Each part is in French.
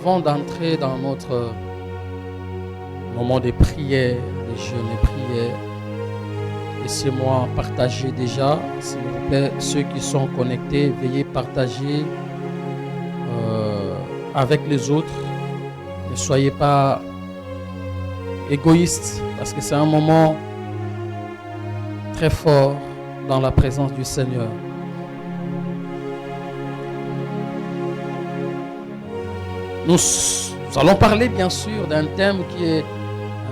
avant d'entrer dans notre moment de prière, de jeûne et prière, laissez-moi partager déjà, s'il vous plaît, ceux qui sont connectés, veuillez partager avec les autres. Ne soyez pas égoïstes, parce que c'est un moment très fort dans la présence du Seigneur. Nous allons parler bien sûr d'un thème qui est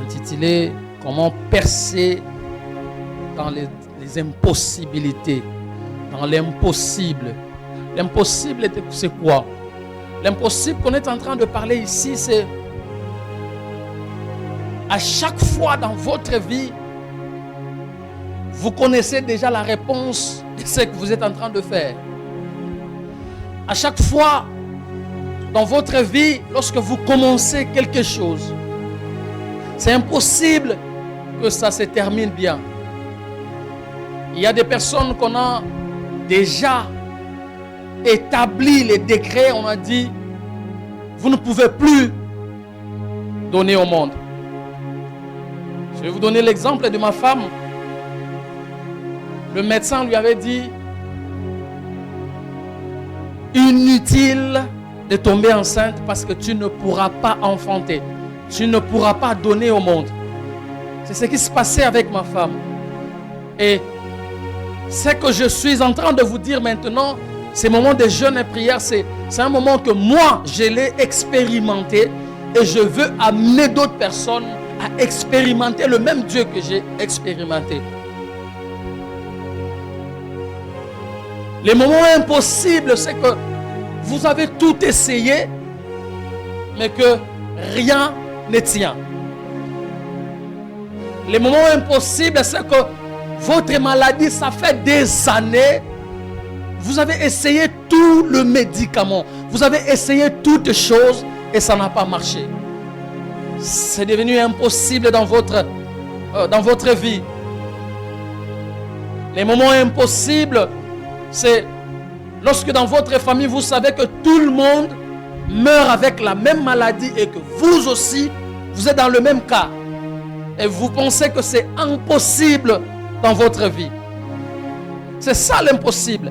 intitulé « Comment percer dans les impossibilités, dans l'impossible ». L'impossible, c'est quoi? L'impossible qu'on est en train de parler ici, c'est à chaque fois dans votre vie, vous connaissez déjà la réponse de ce que vous êtes en train de faire. À chaque fois dans votre vie, lorsque vous commencez quelque chose, c'est impossible que ça se termine bien. Il y a des personnes qu'on a déjà établi les décrets, on a dit, vous ne pouvez plus donner au monde. Je vais vous donner l'exemple de ma femme. Le médecin lui avait dit, inutile de tomber enceinte parce que tu ne pourras pas enfanter. Tu ne pourras pas donner au monde. C'est ce qui se passait avec ma femme. Et ce que je suis en train de vous dire maintenant, ces moments de jeûne et prière, c'est un moment que moi, je l'ai expérimenté et je veux amener d'autres personnes à expérimenter le même Dieu que j'ai expérimenté. Les moments impossibles, c'est que vous avez tout essayé, mais que rien ne tient. Les moments impossibles, c'est que votre maladie, ça fait des années, vous avez essayé tout le médicament, vous avez essayé toutes choses et ça n'a pas marché. C'est devenu impossible dans votre vie. Les moments impossibles, c'est lorsque dans votre famille, vous savez que tout le monde meurt avec la même maladie et que vous aussi, vous êtes dans le même cas. Et vous pensez que c'est impossible dans votre vie. C'est ça l'impossible.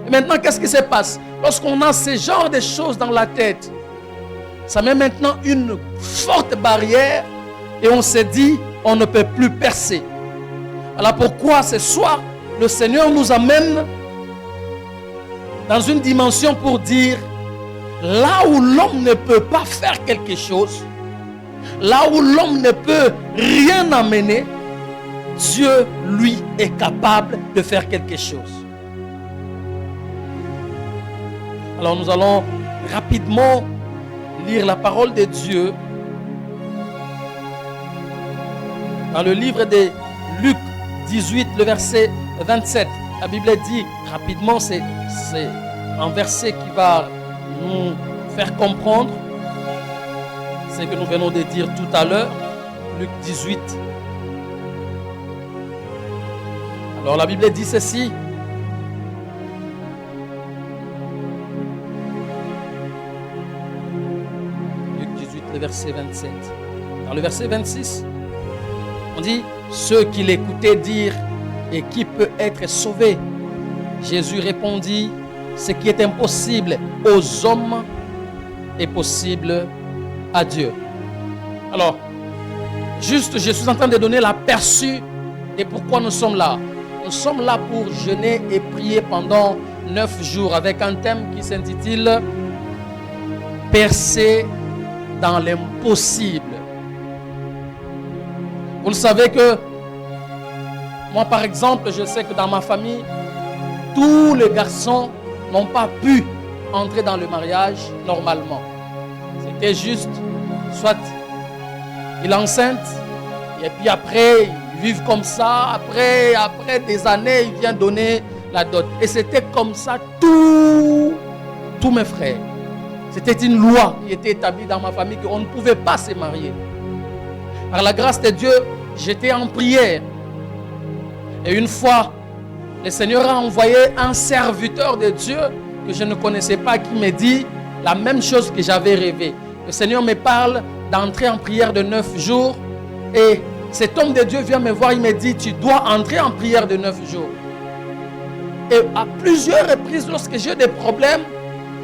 Et maintenant, qu'est-ce qui se passe? Lorsqu'on a ce genre de choses dans la tête, ça met maintenant une forte barrière et on se dit, on ne peut plus percer. Alors pourquoi ce soir, le Seigneur nous amène dans une dimension pour dire, là où l'homme ne peut pas faire quelque chose, là où l'homme ne peut rien amener, Dieu, lui, est capable de faire quelque chose. Alors nous allons rapidement lire la parole de Dieu dans le livre de Luc 18, le verset 27. La Bible dit rapidement, c'est un verset qui va nous faire comprendre ce que nous venons de dire tout à l'heure. Luc 18. Alors la Bible dit ceci. Luc 18, le verset 27. Dans le verset 26, on dit, ceux qui l'écoutaient dire, et qui peut être sauvé? Jésus répondit, ce qui est impossible aux hommes est possible à Dieu. Alors, juste, je suis en train de donner l'aperçu de pourquoi nous sommes là. Nous sommes là pour jeûner et prier pendant 9 jours avec un thème qui s'intitule « Percer dans l'impossible ». Vous le savez que moi, par exemple, je sais que dans ma famille, tous les garçons n'ont pas pu entrer dans le mariage normalement. C'était juste, soit il est enceinte, et puis après, ils vivent comme ça. Après des années, il vient donner la dot. Et c'était comme ça tous mes frères. C'était une loi qui était établie dans ma famille qu'on ne pouvait pas se marier. Par la grâce de Dieu, j'étais en prière. Et une fois, le Seigneur a envoyé un serviteur de Dieu que je ne connaissais pas qui me dit la même chose que j'avais rêvé. Le Seigneur me parle d'entrer en prière de 9 jours. Et cet homme de Dieu vient me voir, il me dit, tu dois entrer en prière de 9 jours. Et à plusieurs reprises, lorsque j'ai des problèmes,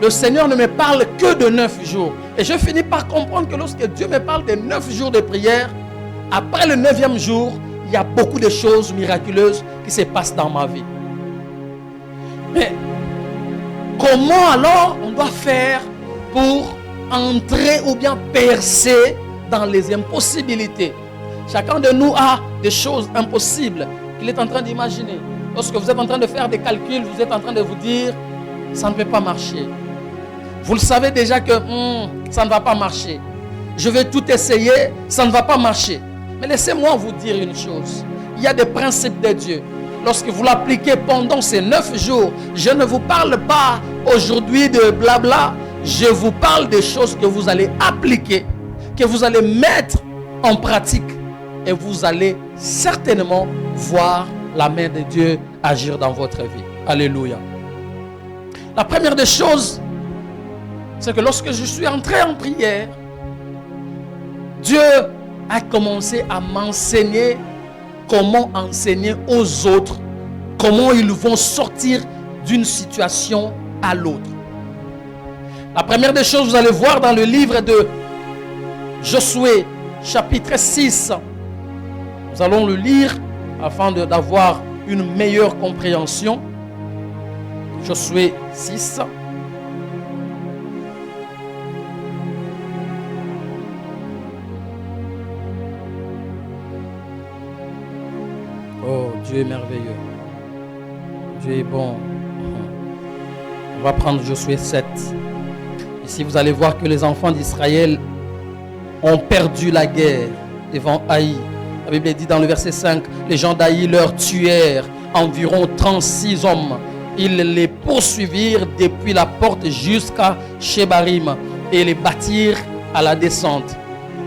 le Seigneur ne me parle que de 9 jours. Et je finis par comprendre que lorsque Dieu me parle de 9 jours de prière, après le 9e jour, il y a beaucoup de choses miraculeuses qui se passent dans ma vie. Mais comment alors on doit faire pour entrer ou bien percer dans les impossibilités? Chacun de nous a des choses impossibles qu'il est en train d'imaginer. Lorsque vous êtes en train de faire des calculs, vous êtes en train de vous dire, ça ne peut pas marcher. Vous le savez déjà que ça ne va pas marcher. Je vais tout essayer, ça ne va pas marcher. Mais laissez-moi vous dire une chose. Il y a des principes de Dieu. Lorsque vous l'appliquez pendant ces 9 jours, je ne vous parle pas aujourd'hui de blabla. Je vous parle des choses que vous allez appliquer, que vous allez mettre en pratique. Et vous allez certainement voir la main de Dieu agir dans votre vie. Alléluia. La première des choses, c'est que lorsque je suis entré en prière, Dieu a commencé à m'enseigner comment enseigner aux autres, comment ils vont sortir d'une situation à l'autre. La première des choses, vous allez voir dans le livre de Josué, chapitre 6. Nous allons le lire afin d'avoir une meilleure compréhension. Josué 6. Oh, Dieu est merveilleux. Dieu est bon. On va prendre Josué 7. Ici, vous allez voir que les enfants d'Israël ont perdu la guerre devant Haï. La Bible dit dans le verset 5, les gens d'Haï leur tuèrent environ 36 hommes. Ils les poursuivirent depuis la porte jusqu'à Shebarim et les battirent à la descente.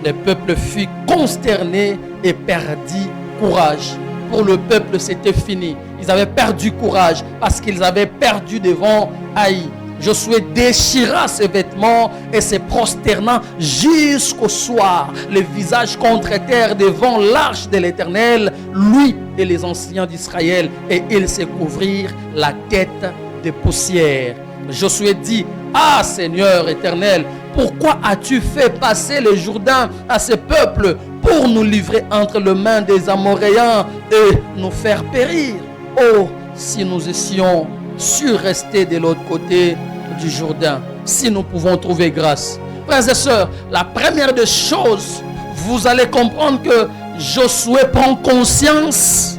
Le peuple fut consterné et perdit courage. Pour le peuple, c'était fini. Ils avaient perdu courage parce qu'ils avaient perdu devant Haï. Josué déchira ses vêtements et se prosterna jusqu'au soir, le visage contre terre devant l'arche de l'Éternel, lui et les anciens d'Israël, et ils se couvrirent la tête de poussière. Josué dit, ah Seigneur éternel, pourquoi as-tu fait passer le Jourdain à ce peuple pour nous livrer entre les mains des Amoréens et nous faire périr? Oh, si nous étions restés de l'autre côté du Jourdain, si nous pouvons trouver grâce. Frères et sœurs, la première des choses, vous allez comprendre que Josué prend conscience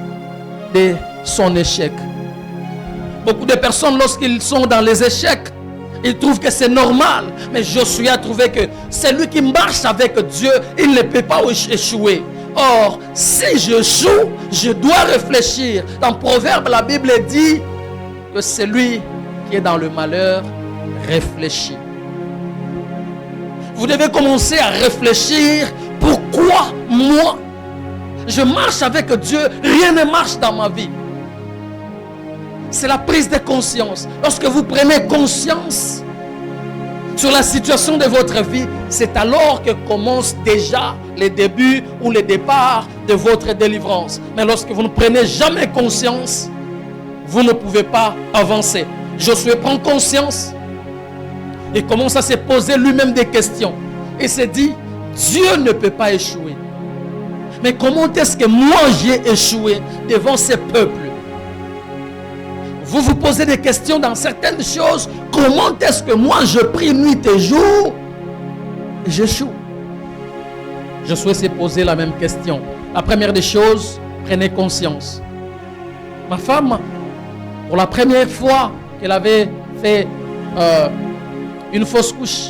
de son échec. Beaucoup de personnes, lorsqu'ils sont dans les échecs, ils trouvent que c'est normal. Mais Josué a trouvé que celui qui marche avec Dieu, il ne peut pas échouer. Or, si j'échoue, je dois réfléchir. Dans Proverbe, la Bible dit que celui qui est dans le malheur réfléchit. Vous devez commencer à réfléchir. Pourquoi moi, je marche avec Dieu, rien ne marche dans ma vie? C'est la prise de conscience. Lorsque vous prenez conscience sur la situation de votre vie, c'est alors que commence déjà le début ou le départ de votre délivrance. Mais lorsque vous ne prenez jamais conscience, vous ne pouvez pas avancer. Josué prend conscience et commence à se poser lui-même des questions. Et se dit, Dieu ne peut pas échouer. Mais comment est-ce que moi j'ai échoué devant ce peuple? Vous vous posez des questions dans certaines choses. Comment est-ce que moi je prie nuit et jour et j'échoue? Josué s'est posé la même question. La première des choses, prenez conscience. Ma femme, pour la première fois qu'elle avait fait une fausse couche,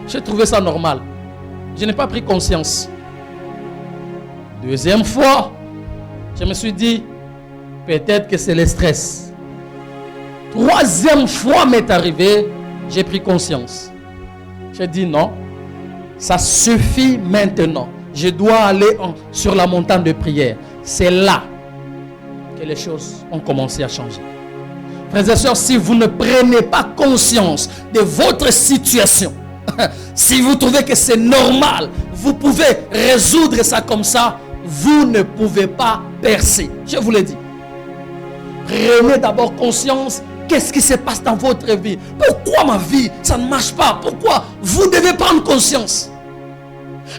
j'ai trouvé ça normal. Je n'ai pas pris conscience. Deuxième fois, je me suis dit, peut-être que c'est le stress. Troisième fois m'est arrivé, j'ai pris conscience. J'ai dit non, ça suffit maintenant. Je dois aller sur la montagne de prière. C'est là que les choses ont commencé à changer. Frères et sœurs, si vous ne prenez pas conscience de votre situation, Si vous trouvez que c'est normal, vous pouvez résoudre ça comme ça, vous ne pouvez pas percer. Je vous l'ai dit. Prenez d'abord conscience. Qu'est-ce qui se passe dans votre vie? Pourquoi ma vie, ça ne marche pas? Pourquoi? Vous devez prendre conscience.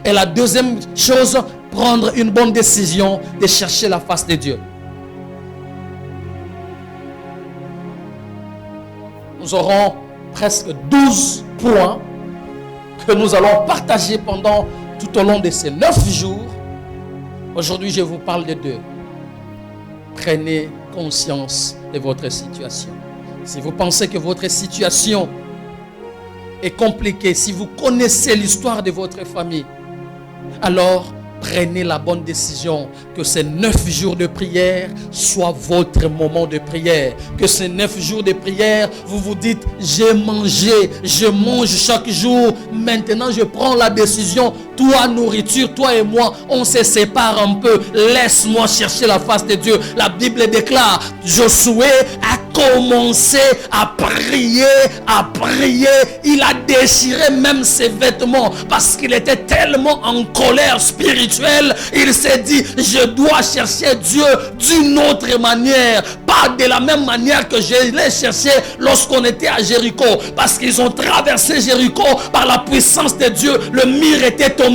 Et la deuxième chose, prendre une bonne décision de chercher la face de Dieu. Nous aurons presque 12 points que nous allons partager pendant tout au long de ces 9 jours. Aujourd'hui, je vous parle de deux. Prenez conscience de votre situation. Si vous pensez que votre situation est compliquée, si vous connaissez l'histoire de votre famille, alors prenez la bonne décision que ces 9 jours de prière soient votre moment de prière. Que ces 9 jours de prière, vous vous dites, j'ai mangé, je mange chaque jour. Maintenant, je prends la décision. Toi, nourriture, toi et moi, on se sépare un peu. Laisse-moi chercher la face de Dieu. La Bible déclare, Josué a commencé à prier, à prier. Il a déchiré même ses vêtements parce qu'il était tellement en colère spirituelle. Il s'est dit, je dois chercher Dieu d'une autre manière. Pas de la même manière que je l'ai cherché lorsqu'on était à Jéricho. Parce qu'ils ont traversé Jéricho par la puissance de Dieu. Le mur était tombé.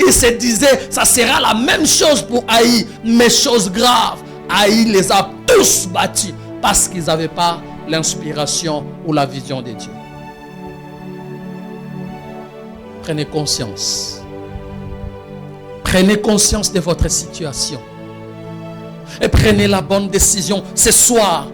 Il se disait, ça sera la même chose pour Haï. Mais chose grave, Haï les a tous battus. Parce qu'ils n'avaient pas l'inspiration ou la vision de Dieu. Prenez conscience. Prenez conscience de votre situation. Et prenez la bonne décision. Ce soir,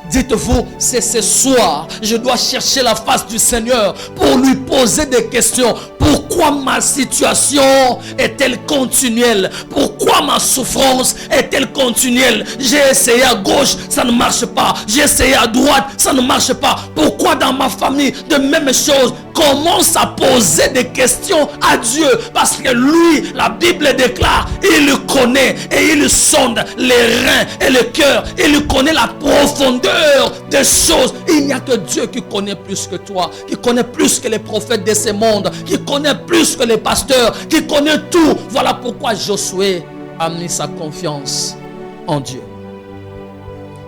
dites-vous, c'est ce soir, je dois chercher la face du Seigneur pour lui poser des questions. Pourquoi ma situation est-elle continuelle? Pourquoi ma souffrance est-elle continuelle? J'ai essayé à gauche, ça ne marche pas. J'ai essayé à droite, ça ne marche pas. Pourquoi dans ma famille, de même chose? Commence à poser des questions à Dieu. Parce que lui, la Bible déclare, il le connaît et il sonde les reins et le cœur. Il connaît la profondeur des choses. Il n'y a que Dieu qui connaît plus que toi, qui connaît plus que les prophètes de ce monde, qui connaît plus que les pasteurs, qui connaît tout. Voilà pourquoi Josué a mis sa confiance en Dieu.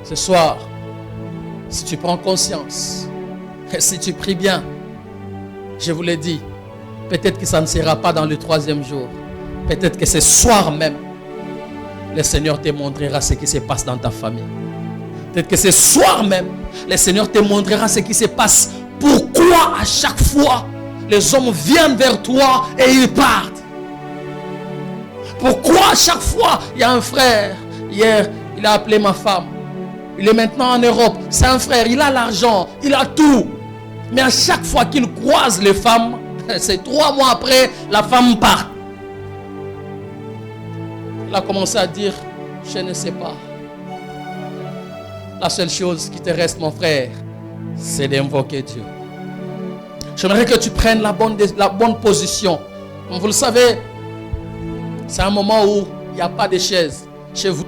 Ce soir, si tu prends conscience et si tu pries bien, je vous l'ai dit, peut-être que ça ne sera pas dans le 3e jour. Peut-être que ce soir même, le Seigneur te montrera ce qui se passe dans ta famille. Peut-être que ce soir même, le Seigneur te montrera ce qui se passe. Pourquoi à chaque fois, les hommes viennent vers toi et ils partent? Pourquoi à chaque fois, il y a un frère, hier, il a appelé ma femme. Il est maintenant en Europe. C'est un frère, il a l'argent, il a tout. Mais à chaque fois qu'il croise les femmes, c'est 3 mois après, la femme part. Il a commencé à dire, je ne sais pas. La seule chose qui te reste, mon frère, c'est d'invoquer Dieu. J'aimerais que tu prennes la bonne position. Comme vous le savez, c'est un moment où il n'y a pas de chaise chez vous.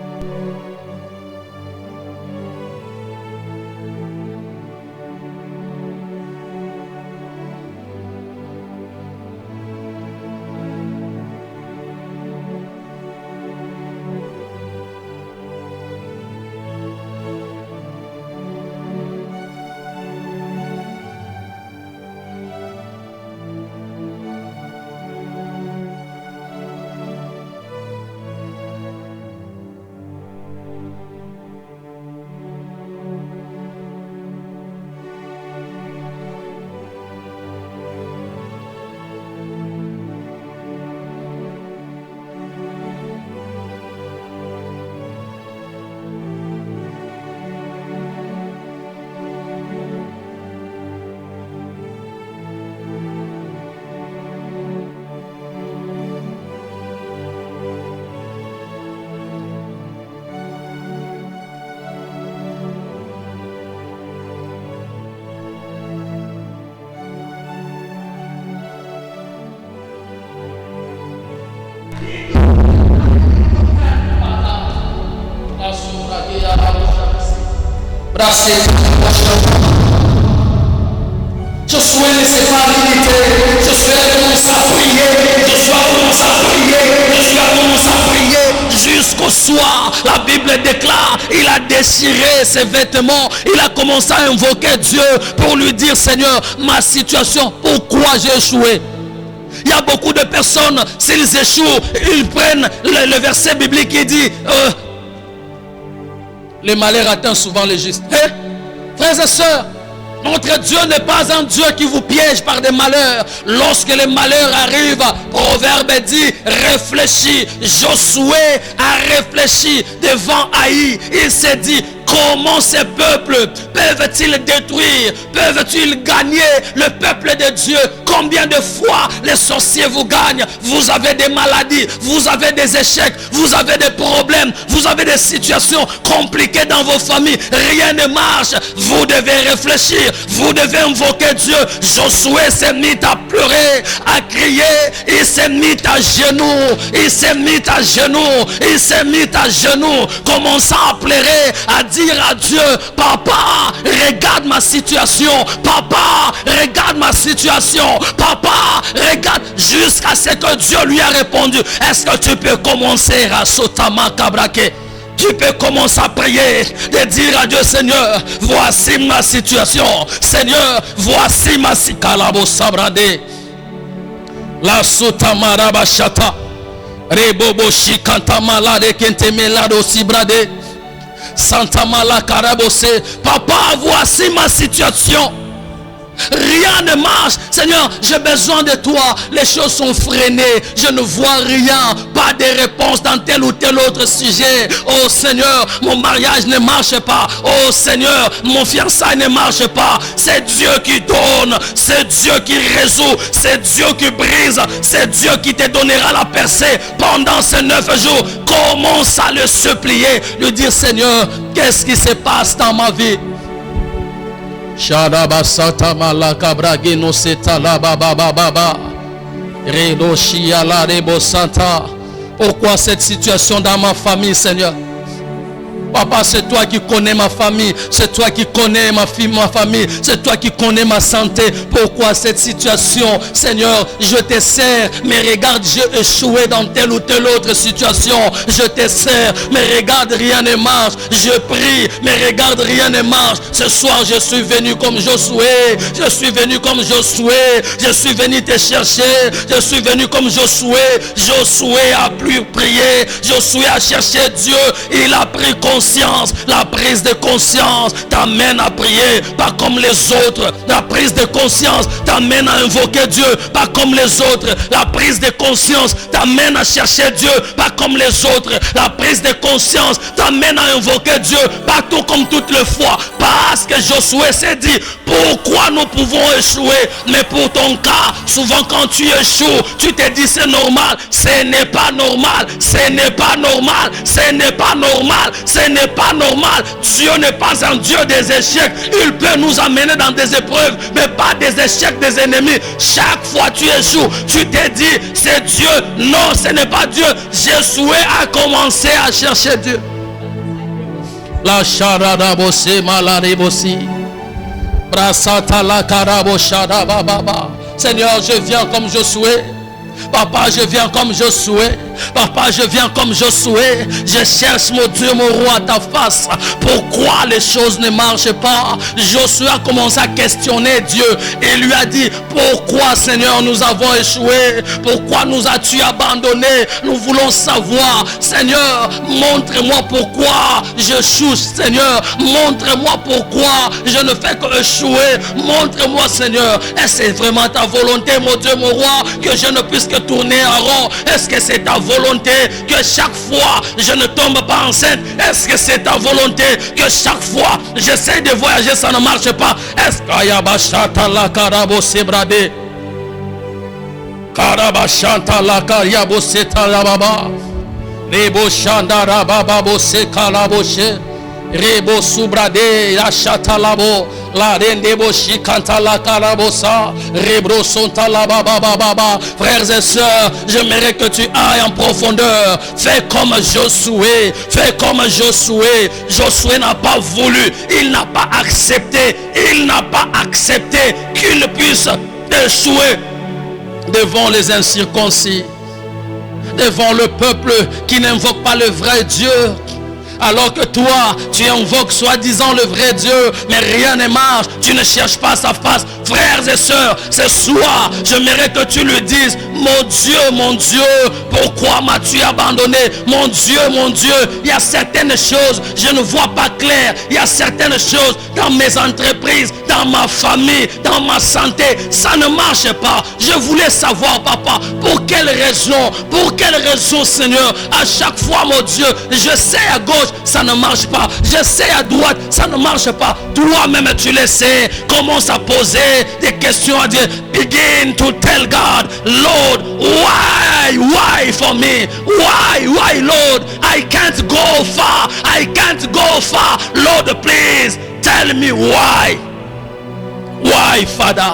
Josué ne s'est pas limité Josué, la Bible déclare, il a déchiré ses vêtements, il a commencé à invoquer Dieu pour lui dire, Seigneur, ma situation, pourquoi j'ai échoué? Il y a beaucoup de personnes, s'ils échouent, ils prennent le verset biblique qui dit le malheur atteint souvent les justes. Frères et sœurs, notre Dieu n'est pas un Dieu qui vous piège par des malheurs. Lorsque les malheurs arrivent, Proverbe dit, réfléchis. Josué a réfléchi devant Haï. Il s'est dit, comment ces peuples peuvent-ils détruire? Peuvent-ils gagner le peuple de Dieu? Combien de fois les sorciers vous gagnent? Vous avez des maladies, vous avez des échecs, vous avez des problèmes, vous avez des situations compliquées dans vos familles. Rien ne marche. Vous devez réfléchir, vous devez invoquer Dieu. Josué s'est mis à pleurer, à crier. Il s'est mis à genoux, il s'est mis à genoux, il s'est mis à genoux, commençant à pleurer, à dire à Dieu, papa, regarde ma situation, papa, regarde ma situation, papa, regarde, jusqu'à ce que Dieu lui a répondu. Est-ce que tu peux commencer à Sotama Kabrake? Tu peux commencer à prier, de dire à Dieu, Seigneur, voici ma situation, Seigneur, voici ma sikalabo sabrade, la Sotama Rabashata, Rebobo Shikanta Malade Kente Melado Sibrade, Santa Malakarabose. Papa, voici ma situation. Rien ne marche. Seigneur, j'ai besoin de toi. Les choses sont freinées. Je ne vois rien. Pas de réponse dans tel ou tel autre sujet. Oh Seigneur, mon mariage ne marche pas. Oh Seigneur, mon fiançailles ne marche pas. C'est Dieu qui donne. C'est Dieu qui résout. C'est Dieu qui brise. C'est Dieu qui te donnera la percée pendant ces 9 jours. Commence à le supplier. Lui dire, Seigneur, qu'est-ce qui se passe dans ma vie? Shadabasata malakabragi no setala baba baba redoshi ala rebo santa. Pourquoi cette situation dans ma famille, Seigneur? Papa, c'est toi qui connais ma famille. C'est toi qui connais ma famille. C'est toi qui connais ma santé. Pourquoi cette situation? Seigneur, je te sers. Mais regarde, j'ai échoué dans telle ou telle autre situation. Je te sers. Mais regarde, rien ne marche. Je prie. Mais regarde, rien ne marche. Ce soir, je suis venu comme Josué. Je suis venu comme Josué. Je suis venu te chercher. Je suis venu comme Josué. Josué a pu prier. Josué a cherché Dieu. Il a pris conscience. La prise de conscience t'amène à prier, pas comme les autres. La prise de conscience t'amène à invoquer Dieu, pas comme les autres. La prise de conscience t'amène à chercher Dieu, pas comme les autres. La prise de conscience t'amène à invoquer Dieu, pas tout comme toutes les fois. Parce que Josué s'est dit, pourquoi nous pouvons échouer? Mais pour ton cas, souvent quand tu échoues, tu te dis c'est normal. Ce n'est pas normal. Ce n'est pas normal. Ce n'est pas normal. Ce n'est pas normal. Dieu n'est pas un Dieu des échecs. Il peut nous amener dans des épreuves, mais pas des échecs des ennemis. Chaque fois tu échoues, tu te dis c'est Dieu. Non, ce n'est pas Dieu. Josué a commencé à chercher Dieu. La charada bossé malade bossi. Brasata la carabo charaba baba. Seigneur, je viens comme Josué. Papa, je viens comme Josué. Papa, je viens comme Josué. Je cherche, mon Dieu, mon roi, ta face. Pourquoi les choses ne marchent pas? Josué a commencé à questionner Dieu. Et lui a dit, pourquoi, Seigneur, nous avons échoué? Pourquoi nous as-tu abandonnés? Nous voulons savoir. Seigneur, montre-moi pourquoi j'échoue. Seigneur, montre-moi pourquoi je ne fais que échouer. Montre-moi, Seigneur. Est-ce que c'est vraiment ta volonté, mon Dieu, mon roi, que je ne puisse que tourner en rond? Est-ce que c'est ta volonté que chaque fois je ne tombe pas enceinte? Est-ce que c'est ta volonté que chaque fois j'essaie de voyager, ça ne marche pas? Est-ce que la karabo sebrade karabashanta la kariabo setala baba rebo shanda rababa bo sekalaboshe rebo subrade la chatalabo la rendebo shikanta la karabosa rebro sonta la baba baba. Frères et sœurs, j'aimerais que tu ailles en profondeur. Fais comme Josué. Fais comme Josué. Josué n'a pas voulu, il n'a pas accepté, il n'a pas accepté qu'il puisse échouer devant les incirconcis. devant le peuple qui n'invoque pas le vrai Dieu. Alors que toi, tu invoques soi-disant le vrai Dieu, mais rien ne marche. Tu ne cherches pas sa face. Frères et sœurs, ce soir, j'aimerais que tu lui dises, mon Dieu, pourquoi m'as-tu abandonné? Mon Dieu, il y a certaines choses, je ne vois pas clair. Il y a certaines choses dans mes entreprises, dans ma famille, dans ma santé, ça ne marche pas. Je voulais savoir, papa, pour quelle raison, Seigneur, à chaque fois, mon Dieu, je sais à gauche, ça ne marche pas. Je sais à droite, ça ne marche pas. Toi-même, tu le sais. Commence à poser des questions, à dire, begin to tell God, Lord, why for me? Why, Lord? I can't go far. Lord, please tell me why. Why, Father?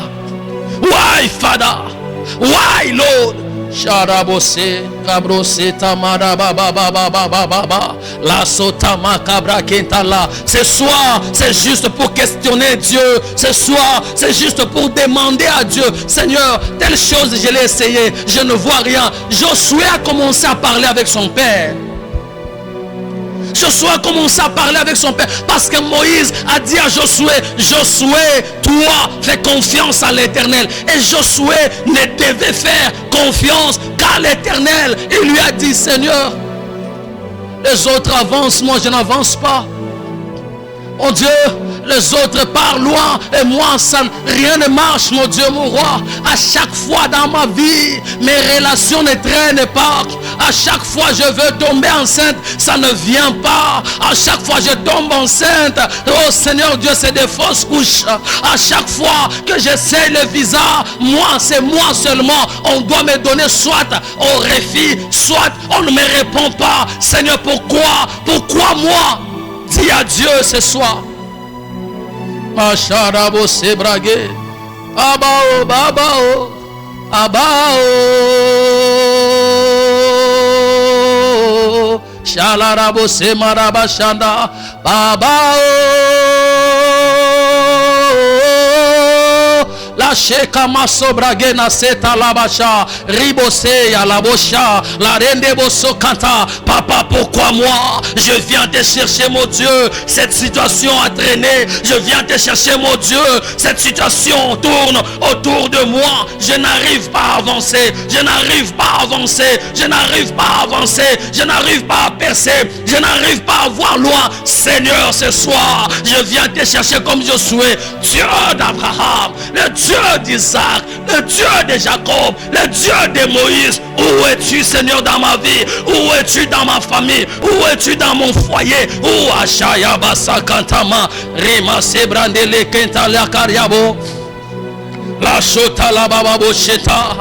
Why, Lord? Sharabose, Cabrose, Tamara, Baba, La Sotama, Cabra, Kentala. Ce soir, c'est juste pour questionner Dieu. Ce soir, c'est juste pour demander à Dieu, Seigneur, telle chose, je l'ai essayé, je ne vois rien. Josué a commencé à parler avec son père. Josué a commencé à parler avec son père parce que Moïse a dit à Josué, toi fais confiance à l'Éternel. Et Josué ne devait faire confiance qu'à l'Éternel. Il lui a dit, Seigneur, les autres avancent, moi je n'avance pas. Mon Dieu, les autres partent loin et moi, rien ne marche, mon Dieu, mon roi. À chaque fois dans ma vie, mes relations ne traînent pas. À chaque fois je veux tomber enceinte, ça ne vient pas. À chaque fois je tombe enceinte, oh Seigneur Dieu, c'est des fausses couches. À chaque fois que j'essaie le visa, c'est moi seulement. On doit me donner soit au refus, soit on ne me répond pas. Seigneur, pourquoi moi? Dis à Dieu ce soir. Macharabo sebrage. Abao, babao. Abao. Shalarabo semaraba shanda. Babao. La sheka masobrage na seta labasha. Ribose ya labosha. La rende boso kanta. Papa, pourquoi moi? Je viens te chercher, mon Dieu. Cette situation a traîné. Je viens te chercher, mon Dieu. Cette situation tourne autour de moi. Je n'arrive pas à avancer. Je n'arrive pas à avancer. Je n'arrive pas à avancer. Je n'arrive pas à percer. Je n'arrive pas à voir loin. Seigneur, ce soir, je viens te chercher comme Josué. Dieu d'Abraham, le Dieu d'Isaac, le Dieu de Jacob, le Dieu de Moïse. Où es-tu, Seigneur, dans ma vie? Où es-tu dans ma famille? Où es-tu dans mon foyer? Où Ashaya Basa Kantama Rima Sebrandele Kentala Kariabo La Shota La Bababo Sheta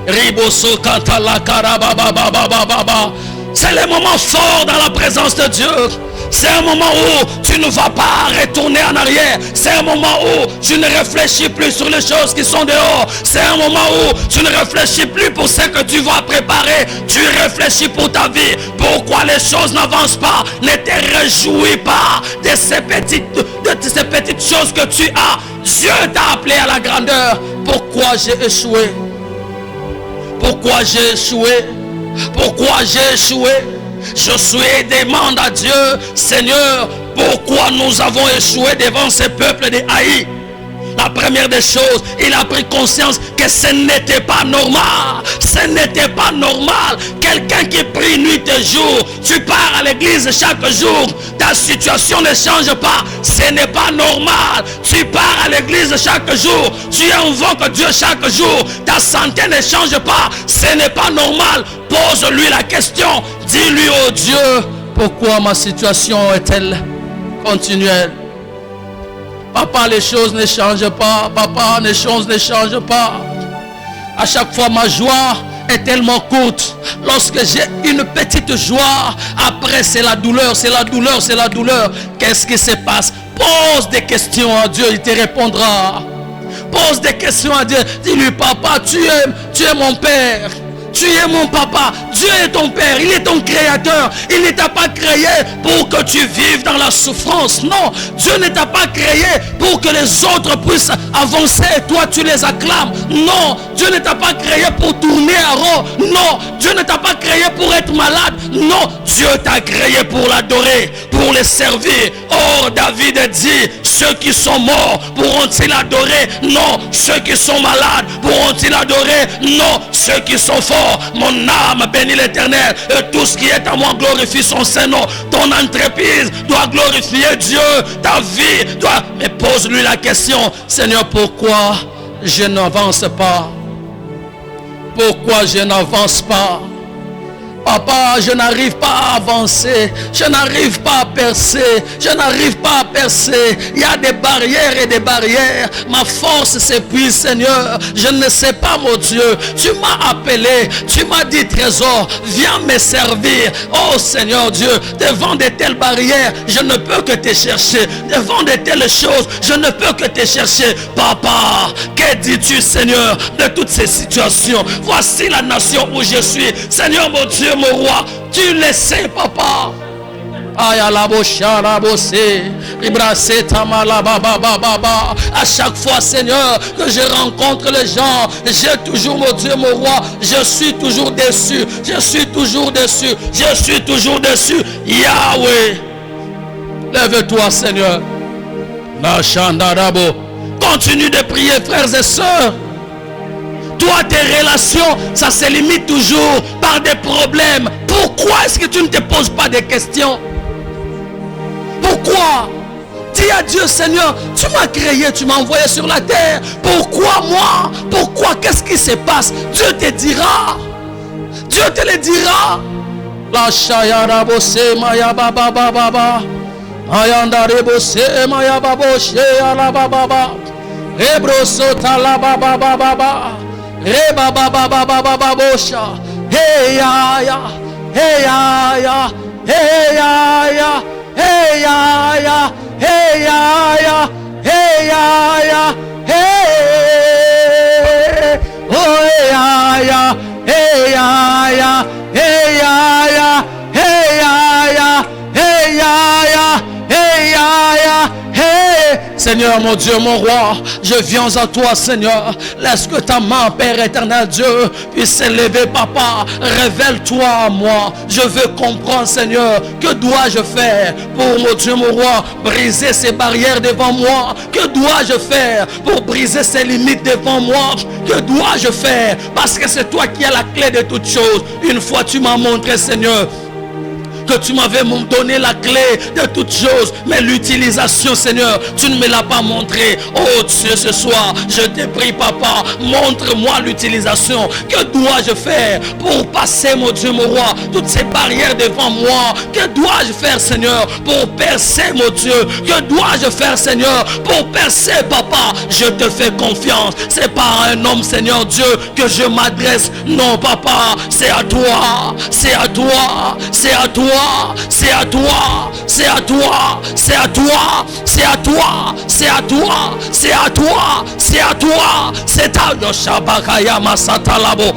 Riboso Kantala Karababa. C'est le moment fort dans la présence de Dieu. C'est un moment où tu ne vas pas retourner en arrière. C'est un moment où tu ne réfléchis plus sur les choses qui sont dehors. C'est un moment où tu ne réfléchis plus pour ce que tu vas préparer. Tu réfléchis pour ta vie. Pourquoi les choses n'avancent pas? Ne te réjouis pas de ces petites choses que tu as. Dieu t'a appelé à la grandeur. Pourquoi j'ai échoué? Pourquoi j'ai échoué? Pourquoi j'ai échoué? Josué demande à Dieu, Seigneur, pourquoi nous avons échoué devant ce peuple de Haï? La première des choses, il a pris conscience que ce n'était pas normal. Ce n'était pas normal. Quelqu'un qui prie nuit et jour, tu pars à l'église chaque jour, ta situation ne change pas. Ce n'est pas normal. Tu pars à l'église chaque jour, tu invoques Dieu chaque jour, ta santé ne change pas. Ce n'est pas normal. Pose-lui la question. Dis-lui, oh Dieu, pourquoi ma situation est-elle continuelle? Papa, les choses ne changent pas. Papa, les choses ne changent pas. À chaque fois, ma joie est tellement courte. Lorsque j'ai une petite joie, après c'est la douleur, c'est la douleur, c'est la douleur. Qu'est-ce qui se passe? Pose des questions à Dieu, il te répondra. Pose des questions à Dieu. Dis-lui, papa, tu es mon père. Tu es mon papa. Dieu est ton père. Il est ton créateur. Il ne t'a pas créé pour que tu vives dans la souffrance. Non. Dieu ne t'a pas créé pour que les autres puissent avancer et toi tu les acclames. Non. Dieu ne t'a pas créé pour tourner à rond. Non. Dieu ne t'a pas créé pour être malade. Non. Dieu t'a créé pour l'adorer, pour le servir. Or David dit, ceux qui sont morts pourront-ils adorer? Non. Ceux qui sont malades pourront-ils adorer? Non. Ceux qui sont forts, mon âme bénit l'Éternel et tout ce qui est à moi glorifie son Saint-Nom. Ton entreprise doit glorifier Dieu. Ta vie doit... Mais pose-lui la question, Seigneur, pourquoi je n'avance pas? Pourquoi je n'avance pas? Papa, je n'arrive pas à avancer. Je n'arrive pas à percer. Je n'arrive pas à percer. Il y a des barrières et des barrières. Ma force s'épuise, Seigneur. Je ne sais pas, mon Dieu. Tu m'as appelé. Tu m'as dit, trésor, viens me servir. Oh Seigneur Dieu, devant de telles barrières, je ne peux que te chercher. Devant de telles choses, je ne peux que te chercher. Papa, que dis-tu, Seigneur, de toutes ces situations? Voici la nation où je suis. Seigneur, mon Dieu, mon roi, tu le sais, papa. À chaque fois, Seigneur, que je rencontre les gens, j'ai toujours, mon Dieu, mon roi, je suis toujours déçu. Je suis toujours déçu. Je suis toujours déçu. Yahweh, lève-toi, Seigneur. Continue de prier, frères et sœurs. Toi, tes relations, ça se limite toujours par des problèmes. Pourquoi est-ce que tu ne te poses pas des questions? Pourquoi? Dis à Dieu, Seigneur, tu m'as créé, tu m'as envoyé sur la terre. Pourquoi moi? Pourquoi? Qu'est-ce qui se passe? Dieu te dira. Dieu te le dira. La chayara bosse maya baba baba. Ayandare bosse maya babo shayala baba. Rebrosota la baba baba. Reba baba baba baba bosha. Hey ya ya. Hey ya ya. Hey ya ya. Hey ya ya. Hey ya ya. Hey ya ya. Hey. Oh ya ya. Hey ya ya. Hey ya ya. Hey ya ya. Hey ya ya. Hey ya ya. Hey. Seigneur, mon Dieu, mon roi, je viens à toi, Seigneur. Laisse que ta main, Père éternel Dieu, puisse s'élever, papa. Révèle-toi à moi. Je veux comprendre, Seigneur, que dois-je faire pour, mon Dieu, mon roi, briser ces barrières devant moi? Que dois-je faire pour briser ces limites devant moi? Que dois-je faire? Parce que c'est toi qui as la clé de toutes choses. Une fois, tu m'as montré, Seigneur, que tu m'avais donné la clé de toutes choses, mais l'utilisation, Seigneur, tu ne me l'as pas montré. Oh Dieu, ce soir, je te prie, papa, montre-moi l'utilisation. Que dois-je faire pour passer, mon Dieu, mon roi, toutes ces barrières devant moi? Que dois-je faire, Seigneur, pour percer, mon Dieu? Que dois-je faire, Seigneur, pour percer, papa? Je te fais confiance. C'est pas à un homme, Seigneur Dieu, que je m'adresse. Non, papa, c'est à toi. C'est à toi. C'est à toi. C'est à toi, c'est à toi, c'est à toi, c'est à toi, c'est à toi, c'est à toi, c'est à toi, c'est à Yoshabakaya Masatalabo.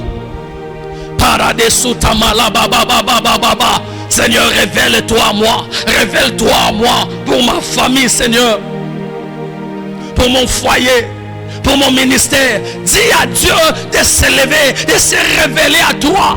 Paradesu Tamala Baba Baba Baba. Seigneur, révèle-toi à moi, révèle-toi à moi pour ma famille, Seigneur, pour mon foyer, pour mon ministère. Dis à Dieu de se lever, de se révéler à toi.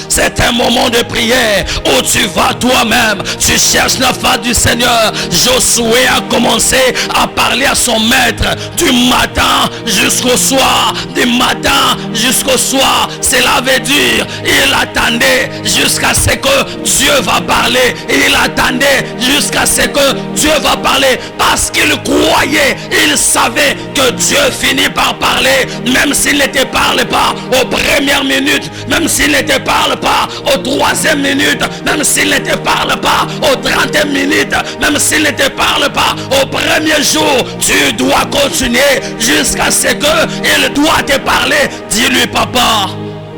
C'est un moment de prière où tu vas toi-même, tu cherches la face du Seigneur. Josué a commencé à parler à son maître du matin jusqu'au soir, du matin jusqu'au soir. Cela veut dire il attendait jusqu'à ce que Dieu va parler. Il attendait jusqu'à ce que Dieu va parler parce qu'il croyait, il savait que Dieu finit par parler, même s'il ne te parle pas aux premières minutes, même s'il ne te parle pas aux troisième minute, même s'il ne te parle pas aux 30e minute, même s'il ne te parle pas au premier jour, tu dois continuer jusqu'à ce que il doit te parler. Dis-lui, papa,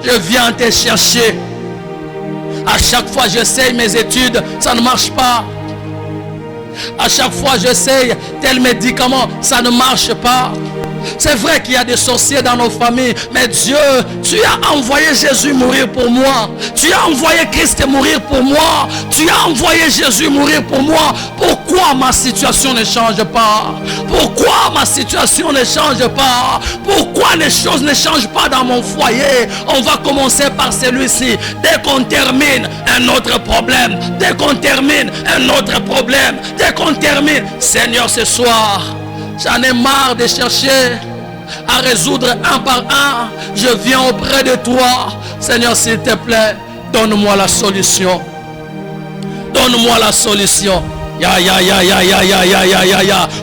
je viens te chercher. À chaque fois j'essaye mes études, ça ne marche pas. À chaque fois j'essaye tel médicament, ça ne marche pas. C'est vrai qu'il y a des sorciers dans nos familles, mais Dieu, tu as envoyé Jésus mourir pour moi. Tu as envoyé Christ mourir pour moi. Tu as envoyé Jésus mourir pour moi. Pourquoi ma situation ne change pas? Pourquoi ma situation ne change pas? Pourquoi les choses ne changent pas dans mon foyer? On va commencer par celui-ci. Dès qu'on termine, un autre problème. Dès qu'on termine, un autre problème. Dès qu'on termine, Seigneur, ce soir, j'en ai marre de chercher à résoudre un par un. Je viens auprès de toi. Seigneur, s'il te plaît, donne-moi la solution. Donne-moi la solution.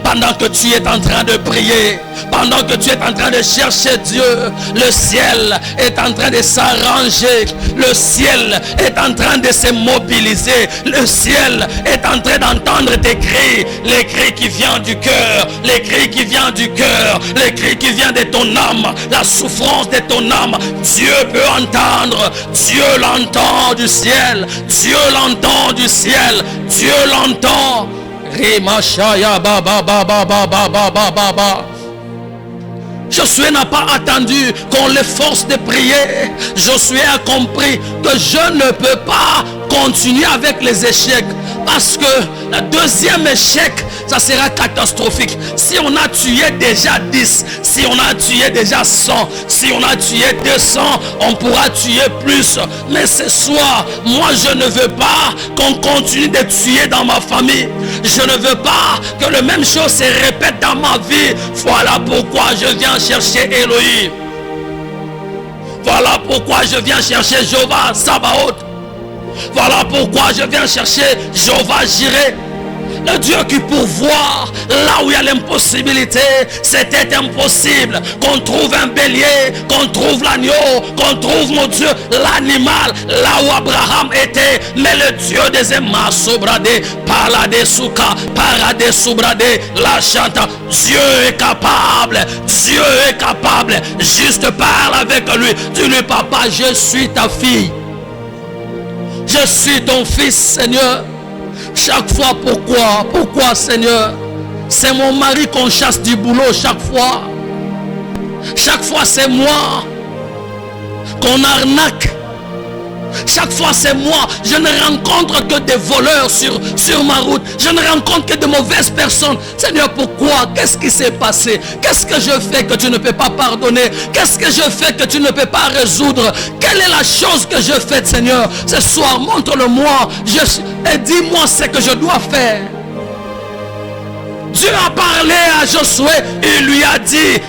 Pendant que tu es en train de prier, pendant que tu es en train de chercher Dieu, le ciel est en train de s'arranger, le ciel est en train de se mobiliser, le ciel est en train d'entendre tes cris, les cris qui viennent du cœur, les cris qui viennent du cœur, les cris qui viennent de ton âme, la souffrance de ton âme. Dieu peut entendre, Dieu l'entend du ciel, Dieu l'entend du ciel, Dieu l'entend. Josué n'a pas attendu qu'on le force de prier. Josué a compris que je ne peux pas continuer avec les échecs, parce que le deuxième échec, ça sera catastrophique. Si on a tué déjà 10, si on a tué déjà 100, si on a tué 200, on pourra tuer plus. Mais ce soir, moi je ne veux pas qu'on continue de tuer dans ma famille. Je ne veux pas que la même chose se répète dans ma vie. Voilà pourquoi je viens chercher Elohim. Voilà pourquoi je viens chercher Jéhovah Sabaoth. Voilà pourquoi je viens chercher Jéhovah Jireh. Le Dieu qui pourvoit là où il y a l'impossibilité. C'était impossible qu'on trouve un bélier, qu'on trouve l'agneau, qu'on trouve, mon Dieu, l'animal là où Abraham était. Mais le Dieu des Emma Sobradé, Palade Souka, Parade Sobradé, la chante. Dieu est capable, Dieu est capable. Juste parle avec lui. Dis-lui, papa, je suis ta fille. Je suis ton fils, Seigneur. Chaque fois, pourquoi, Seigneur? C'est mon mari qu'on chasse du boulot chaque fois. Chaque fois, c'est moi qu'on arnaque. Chaque fois, c'est moi. Je ne rencontre que des voleurs sur ma route. Je ne rencontre que de mauvaises personnes. Seigneur, pourquoi? Qu'est-ce qui s'est passé? Qu'est-ce que je fais que tu ne peux pas pardonner? Qu'est-ce que je fais que tu ne peux pas résoudre? Quelle est la chose que je fais, Seigneur? Ce soir, montre-le-moi. Et dis-moi ce que je dois faire. Dieu a parlé à Josué. Il lui a dit,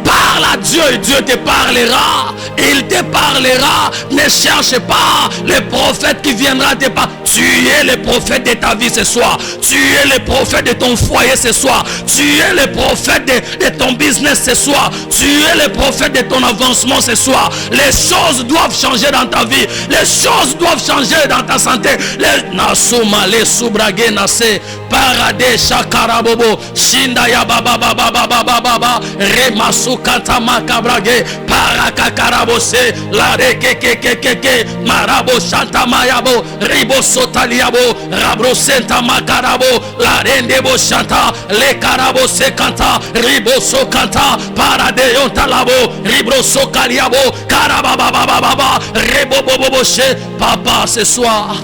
parle à Dieu et Dieu te parlera. Il te parlera. Ne cherche pas les prophètes qui viendront te parler. Tu es le prophète de ta vie ce soir. Tu es le prophète de ton foyer ce soir. Tu es le prophète de ton business ce soir. Tu es le prophète de ton avancement ce soir. Les choses doivent changer dans ta vie. Les choses doivent changer dans ta santé. Les Nasuma, les Soubragé, Nassé, Paradé, Shakarabobo, Shindaya Baba Baba Baba Baba, Remasu Katama Kabrage, Parakakarabose, La Rekeke, Marabo Shantamayabo, Ribo Sotaliabo, Rabro Senta Makarabo, La Rendebo Shanta, Le Karabo Sekanta, Ribo Sokanta, Paradeon Talabo, Ribro Sokaliabo, Karababa, Rebo Boboche. Papa, ce soir,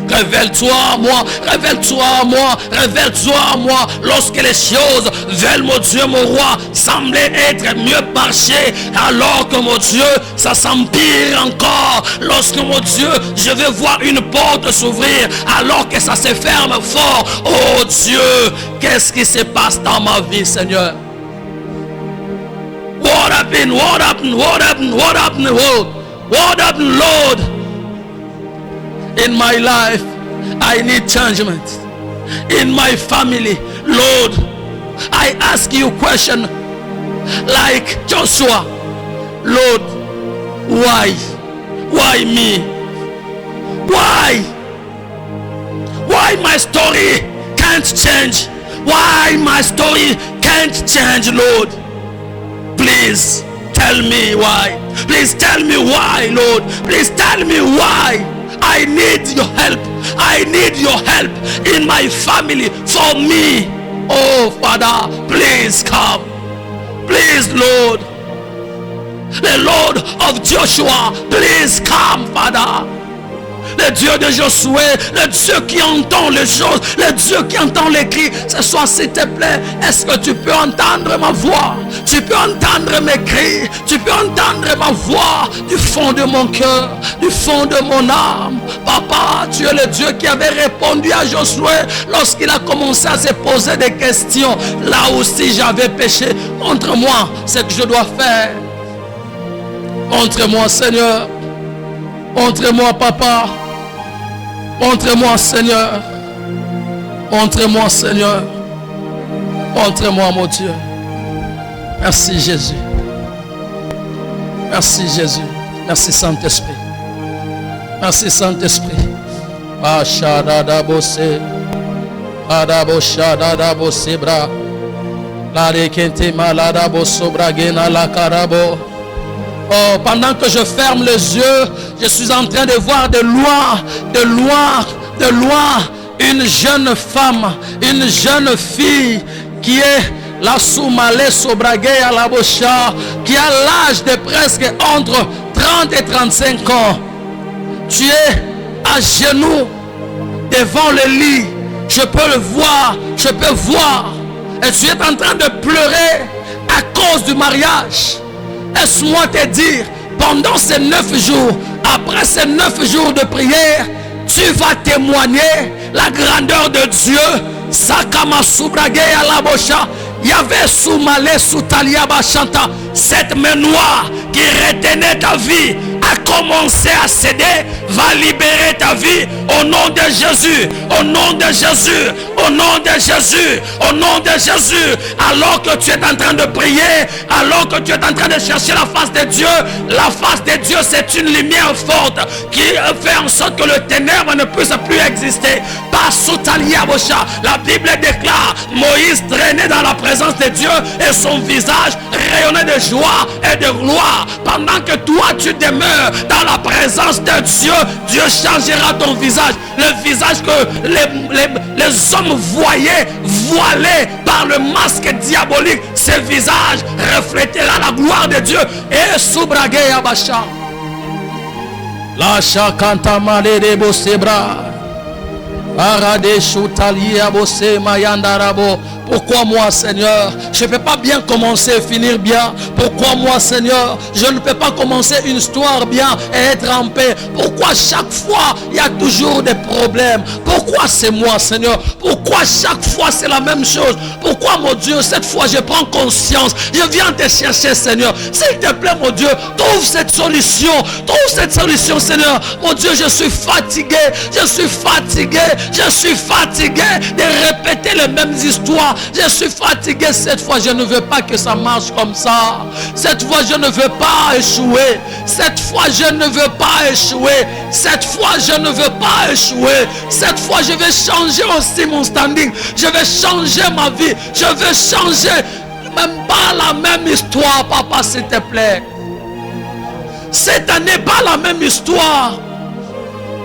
révèle-toi à moi, révèle-toi à moi, révèle-toi à moi. Lorsque les choses veulent, mon Dieu, mon roi, sembler être mieux marché, alors que mon Dieu, ça s'empire encore. Lorsque mon Dieu, je vais voir une porte s'ouvrir, alors que ça se ferme fort. Oh Dieu, qu'est-ce qui se passe dans ma vie, Seigneur? What happened, Lord? In my life, I need changement. In my family, Lord, I ask you a question like Joshua. Lord, why? Why me? Why? Why my story can't change? Why my story can't change, Lord? Please tell me why. Please tell me why, Lord. Please tell me why. I need your help. I need your help in my family for me. Oh Father, please come. Please, Lord. The Lord of Joshua, please come, Father. Le Dieu de Josué, le Dieu qui entend les choses, le Dieu qui entend les cris. Ce soir, s'il te plaît, est-ce que tu peux entendre ma voix? Tu peux entendre mes cris, tu peux entendre ma voix du fond de mon cœur, du fond de mon âme. Papa, tu es le Dieu qui avait répondu à Josué lorsqu'il a commencé à se poser des questions. Là aussi, j'avais péché. Montre-moi ce que je dois faire. Montre-moi, Seigneur. Montre-moi, Papa. Montre-moi, Seigneur. Montre-moi, Seigneur. Montre-moi, mon Dieu. Merci, Jésus. Merci, Jésus. Merci, Saint-Esprit. Merci, Saint-Esprit. Ashadadabose. Adaboshadadabose bra. La rekente maladaboso bragena la carabo. Oh, pendant que je ferme les yeux, je suis en train de voir de loin, une jeune femme, une jeune fille qui est la Soumalé Sobragé à la Bocha, qui a l'âge de presque entre 30 et 35 ans. Tu es à genoux devant le lit. Je peux le voir, je peux voir. Et tu es en train de pleurer à cause du mariage. Laisse-moi te dire, pendant ces 9 jours, après ces 9 jours de prière, tu vas témoigner la grandeur de Dieu. Sakama Soubragé à la Bocha, Yahvé Soumalé Soutalia Bachanta, cette main noire qui retenait ta vie a commencé à céder, va libérer ta vie au nom de Jésus, au nom de Jésus, au nom de Jésus, au nom de Jésus. Alors que tu es en train de prier, alors que tu es en train de chercher la face de Dieu, la face de Dieu c'est une lumière forte qui fait en sorte que le ténèbre ne puisse plus exister. Par Soutalia Bocha, la Bible déclare, Moïse traînait dans la présence de Dieu et son visage rayonnait de joie et de gloire. Pendant que toi tu demeures dans la présence de Dieu, Dieu changera ton visage. Le visage que les hommes voyaient voilé par le masque diabolique, ce visage reflétera la gloire de Dieu. Et Soubragé Abacha. La chakanta malé bosebra. Arade choutali abose mayandarabo. Pourquoi moi, Seigneur, je ne peux pas bien commencer et finir bien? Pourquoi moi, Seigneur, je ne peux pas commencer une histoire bien et être en paix? Pourquoi chaque fois, il y a toujours des problèmes? Pourquoi c'est moi, Seigneur? Pourquoi chaque fois, c'est la même chose? Pourquoi, mon Dieu, cette fois, je prends conscience? Je viens te chercher, Seigneur. S'il te plaît, mon Dieu, trouve cette solution. Trouve cette solution, Seigneur. Mon Dieu, je suis fatigué. Je suis fatigué. Je suis fatigué de répéter les mêmes histoires. Je suis fatigué cette fois. Je ne veux pas que ça marche comme ça. Cette fois, je ne veux pas échouer. Cette fois, je ne veux pas échouer. Cette fois, je ne veux pas échouer. Cette fois, je vais changer aussi mon standing. Je vais changer ma vie. Je vais changer. Même pas la même histoire, papa, s'il te plaît. Cette année, pas la même histoire.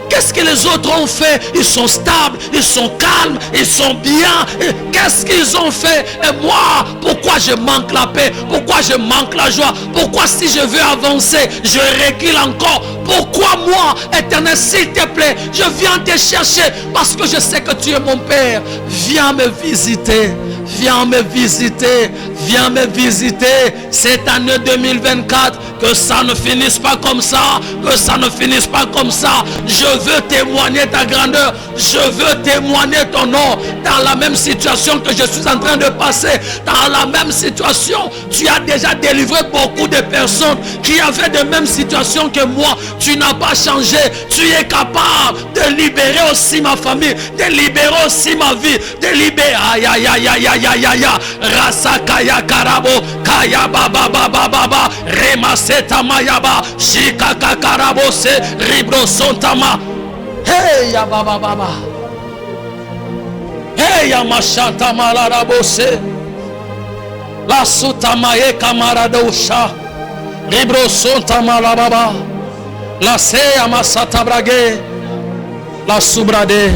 Qu'est-ce que les autres ont fait? Ils sont stables, ils sont calmes, ils sont bien. Qu'est-ce qu'ils ont fait? Et moi, pourquoi je manque la paix? Pourquoi je manque la joie? Pourquoi si je veux avancer, je recule encore? Pourquoi moi, Éternel, s'il te plaît, je viens te chercher parce que je sais que tu es mon Père. Viens me visiter. Viens me visiter. Viens me visiter cette année 2024. Que ça ne finisse pas comme ça. Que ça ne finisse pas comme ça. Je veux témoigner ta grandeur. Je veux témoigner ton nom. Dans la même situation que je suis en train de passer. Dans la même situation. Tu as déjà délivré beaucoup de personnes qui avaient de mêmes situations que moi. Tu n'as pas changé. Tu es capable de libérer aussi ma famille. De libérer aussi ma vie. De libérer. Aïe aïe aïe aïe aïe aïe aïe. Rasa kaya karabo. Kaya baba baba baba. Remaseta mayaba. Shikaka karabo se. Ribro sontama. Hey ya baba baba. Hey ya mashanta malarabo se. La sutamaye kamaradosha. Ribro sontama la baba. La se ya masata brage. La soubradée.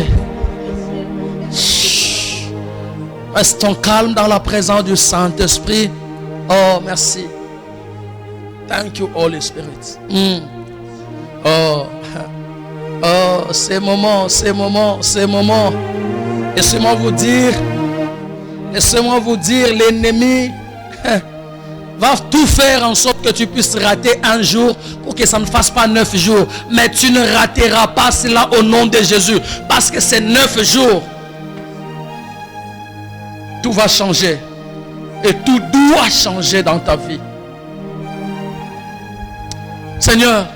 Restons calmes dans la présence du Saint-Esprit. Oh, merci. Thank you, Holy Spirit. Oh, ces moments. Laissez-moi vous dire, l'ennemi va tout faire en sorte que tu puisses rater un jour pour que ça ne fasse pas 9 jours. Mais tu ne rateras pas cela au nom de Jésus. Parce que c'est 9 jours. Tout va changer. Et tout doit changer dans ta vie. Seigneur,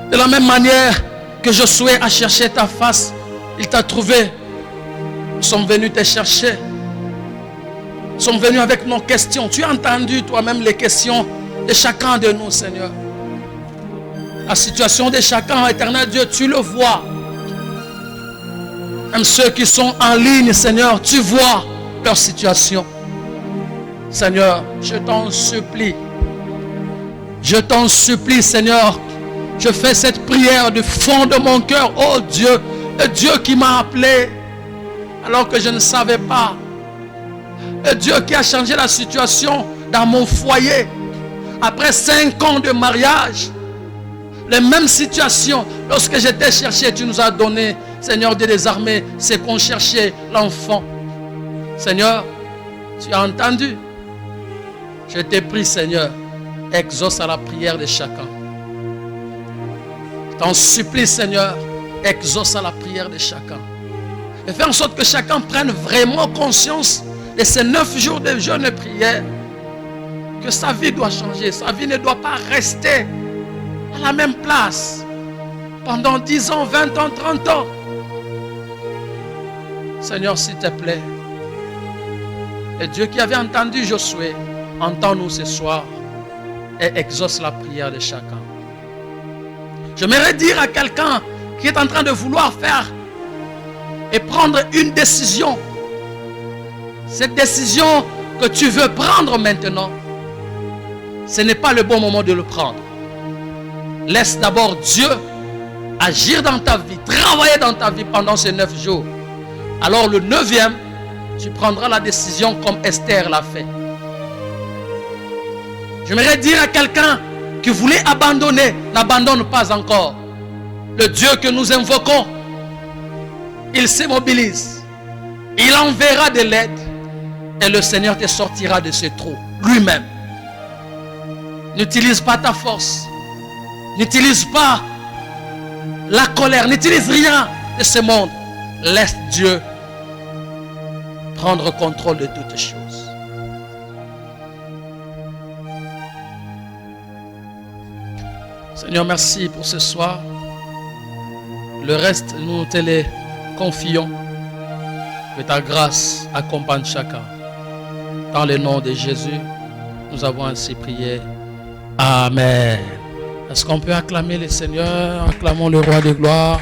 de la même manière que Josué a cherché ta face, il t'a trouvé. Nous sommes venus te chercher. Nous sommes venus avec nos questions. Tu as entendu toi-même les questions de chacun de nous, Seigneur. La situation de chacun, éternel Dieu, tu le vois. Même ceux qui sont en ligne, Seigneur, tu vois leur situation. Seigneur, je t'en supplie. Je t'en supplie, Seigneur. Je fais cette prière du fond de mon cœur. Oh Dieu, le Dieu qui m'a appelé alors que je ne savais pas. Le Dieu qui a changé la situation dans mon foyer. Après 5 ans de mariage, les mêmes situations. Lorsque j'étais cherché, tu nous as donné, Seigneur Dieu des armées, c'est qu'on cherchait l'enfant. Seigneur, tu as entendu. Je t'ai pris, Seigneur, exauce à la prière de chacun. Je t'en supplie, Seigneur, exauce à la prière de chacun. Et fais en sorte que chacun prenne vraiment conscience de ces 9 jours de jeûne et prière. Que sa vie doit changer. Sa vie ne doit pas rester à la même place pendant 10 ans, 20 ans, 30 ans. Seigneur, s'il te plaît, le Dieu qui avait entendu Josué, entends-nous ce soir et exauce la prière de chacun. J'aimerais dire à quelqu'un qui est en train de vouloir faire et prendre une décision. Cette décision que tu veux prendre maintenant, ce n'est pas le bon moment de le prendre. Laisse d'abord Dieu agir dans ta vie, travailler dans ta vie pendant ces 9 jours. Alors le 9e, tu prendras la décision comme Esther l'a fait. J'aimerais dire à quelqu'un qui voulait abandonner, n'abandonne pas encore. Le Dieu que nous invoquons, il se mobilise. Il enverra de l'aide et le Seigneur te sortira de ce trou lui-même. N'utilise pas ta force. N'utilise pas la colère. N'utilise rien de ce monde. Laisse Dieu prendre contrôle de toutes choses. Seigneur, merci pour ce soir. Le reste, nous te les confions. Que ta grâce accompagne chacun. Dans le nom de Jésus, nous avons ainsi prié. Amen. Est-ce qu'on peut acclamer le Seigneur? Acclamons le roi de gloire.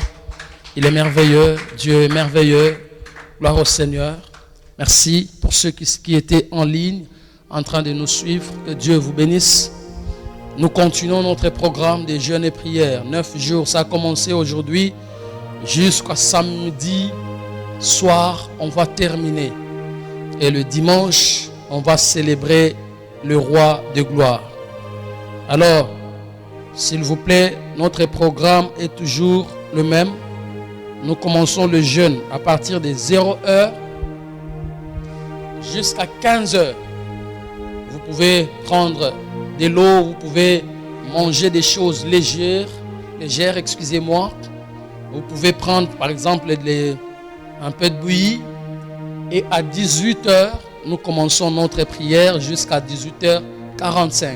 Il est merveilleux. Dieu est merveilleux. Gloire au Seigneur. Merci pour ceux qui étaient en ligne, en train de nous suivre. Que Dieu vous bénisse. Nous continuons notre programme de jeûne et prière. 9 jours, ça a commencé aujourd'hui. Jusqu'à samedi soir, on va terminer. Et le dimanche, on va célébrer le roi de gloire. Alors, s'il vous plaît, notre programme est toujours le même. Nous commençons le jeûne à partir de 0h jusqu'à 15h. Vous pouvez prendre de l'eau, vous pouvez manger des choses légères, excusez-moi. Vous pouvez prendre par exemple un peu de bouillie. Et à 18h, nous commençons notre prière jusqu'à 18h45.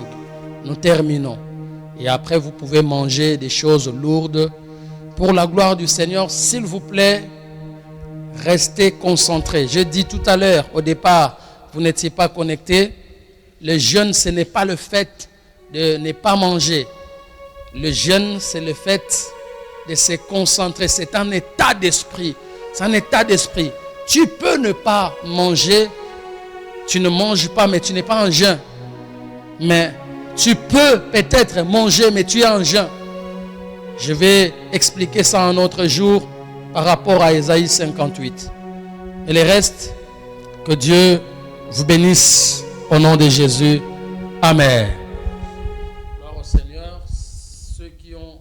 Nous terminons. Et après, vous pouvez manger des choses lourdes. Pour la gloire du Seigneur, s'il vous plaît, restez concentrés. Je dis tout à l'heure, au départ, vous n'étiez pas connectés. Le jeûne, ce n'est pas le fait de ne pas manger. Le jeûne, c'est le fait de se concentrer. C'est un état d'esprit. C'est un état d'esprit. Tu peux ne pas manger. Tu ne manges pas, mais tu n'es pas en jeûne. Mais tu peux peut-être manger, mais tu es en jeûne. Je vais expliquer ça un autre jour par rapport à Ésaïe 58. Et le reste, que Dieu vous bénisse au nom de Jésus. Amen. Gloire au Seigneur. Ceux qui ont...